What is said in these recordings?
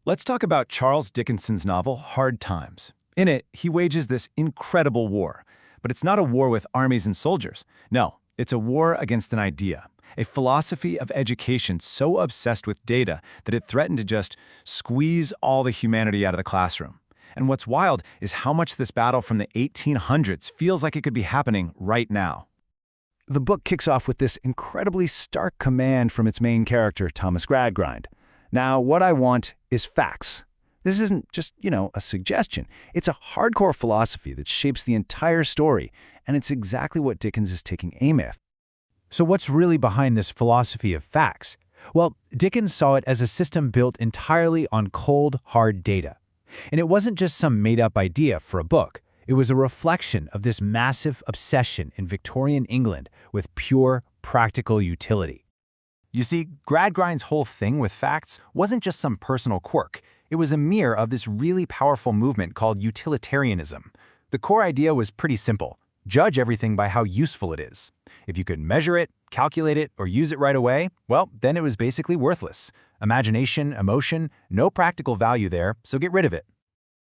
Let's talk about Charles Dickens's novel, Hard Times. In it, he wages this incredible war. But it's not a war with armies and soldiers. No, it's a war against an idea, a philosophy of education so obsessed with data that it threatened to just squeeze all the humanity out of the classroom. And what's wild is how much this battle from the 1800s feels like it could be happening right now. The book kicks off with this incredibly stark command from its main character, Thomas Gradgrind. Now, what I want is facts. This isn't just, a suggestion. It's a hardcore philosophy that shapes the entire story, and it's exactly what Dickens is taking aim at. So what's really behind this philosophy of facts? Well, Dickens saw it as a system built entirely on cold, hard data. And it wasn't just some made-up idea for a book. It was a reflection of this massive obsession in Victorian England with pure, practical utility. You see, Gradgrind's whole thing with facts wasn't just some personal quirk. It was a mirror of this really powerful movement called utilitarianism. The core idea was pretty simple. Judge everything by how useful it is. If you could measure it, calculate it, or use it right away, well, then it was basically worthless. Imagination, emotion, no practical value there, so get rid of it.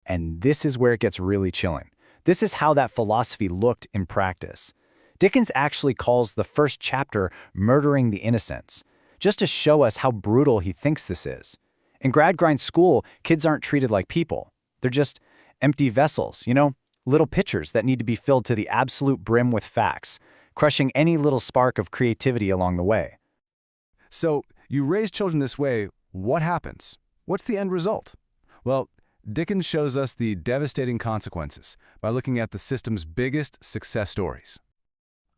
And this is where it gets really chilling. This is how that philosophy looked in practice. Dickens actually calls the first chapter Murdering the Innocents, just to show us how brutal he thinks this is. In Gradgrind's school, kids aren't treated like people. They're just empty vessels, little pitchers that need to be filled to the absolute brim with facts, crushing any little spark of creativity along the way. So, you raise children this way, what happens? What's the end result? Well, Dickens shows us the devastating consequences by looking at the system's biggest success stories.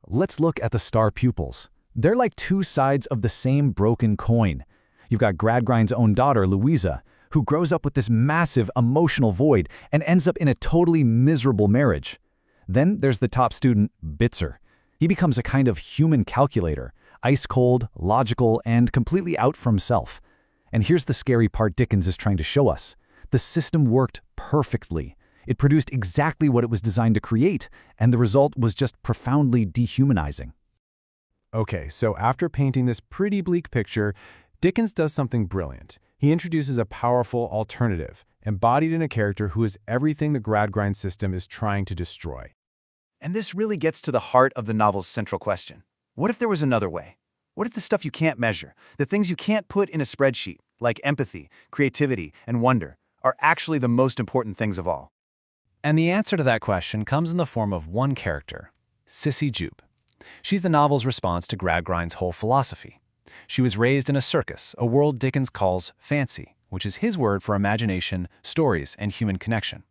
Let's look at the star pupils. They're like two sides of the same broken coin. You've got Gradgrind's own daughter, Louisa, who grows up with this massive emotional void and ends up in a totally miserable marriage. Then there's the top student, Bitzer. He becomes a kind of human calculator, ice-cold, logical, and completely out for himself. And here's the scary part Dickens is trying to show us. The system worked perfectly. It produced exactly what it was designed to create, and the result was just profoundly dehumanizing. Okay, so after painting this pretty bleak picture, Dickens does something brilliant. He introduces a powerful alternative, embodied in a character who is everything the Gradgrind system is trying to destroy. And this really gets to the heart of the novel's central question. What if there was another way? What if the stuff you can't measure, the things you can't put in a spreadsheet, like empathy, creativity, and wonder, are actually the most important things of all? And the answer to that question comes in the form of one character, Sissy Jupe. She's the novel's response to Gradgrind's whole philosophy. She was raised in a circus, a world Dickens calls fancy, which is his word for imagination, stories, and human connection.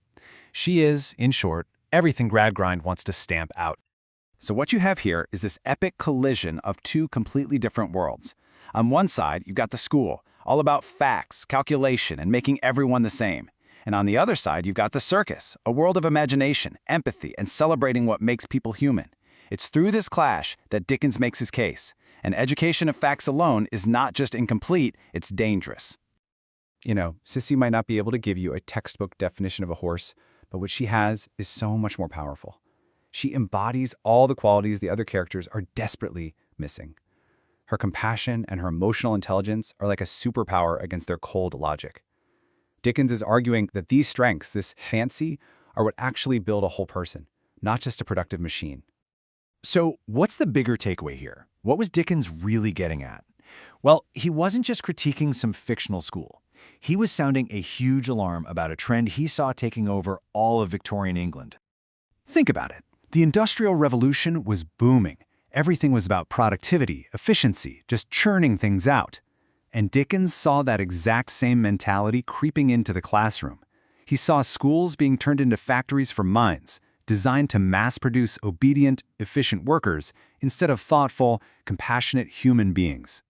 She is, in short, everything Gradgrind wants to stamp out. So what you have here is this epic collision of two completely different worlds. On one side, you've got the school, all about facts, calculation, and making everyone the same. And on the other side, you've got the circus, a world of imagination, empathy, and celebrating what makes people human. It's through this clash that Dickens makes his case. An education of facts alone is not just incomplete, it's dangerous. Sissy might not be able to give you a textbook definition of a horse, but what she has is so much more powerful. She embodies all the qualities the other characters are desperately missing. Her compassion and her emotional intelligence are like a superpower against their cold logic. Dickens is arguing that these strengths, this fancy, are what actually build a whole person, not just a productive machine. So, what's the bigger takeaway here? What was Dickens really getting at? Well, he wasn't just critiquing some fictional school. He was sounding a huge alarm about a trend he saw taking over all of Victorian England. Think about it. The Industrial Revolution was booming. Everything was about productivity, efficiency, just churning things out. And Dickens saw that exact same mentality creeping into the classroom. He saw schools being turned into factories for minds, designed to mass-produce obedient, efficient workers instead of thoughtful, compassionate human beings.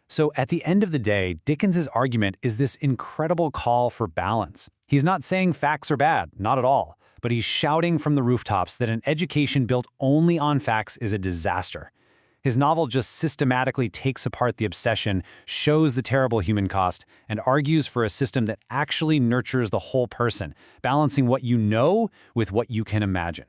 So at the end of the day, Dickens's argument is this incredible call for balance. He's not saying facts are bad, not at all, but he's shouting from the rooftops that an education built only on facts is a disaster. His novel just systematically takes apart the obsession, shows the terrible human cost, and argues for a system that actually nurtures the whole person, balancing what you know with what you can imagine.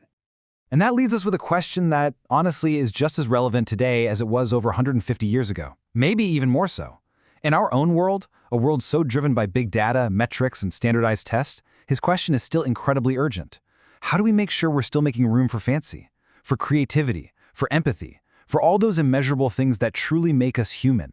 And that leads us with a question that, honestly, is just as relevant today as it was over 150 years ago. Maybe even more so. In our own world, a world so driven by big data, metrics, and standardized tests, his question is still incredibly urgent. How do we make sure we're still making room for fancy, for creativity, for empathy, for all those immeasurable things that truly make us human?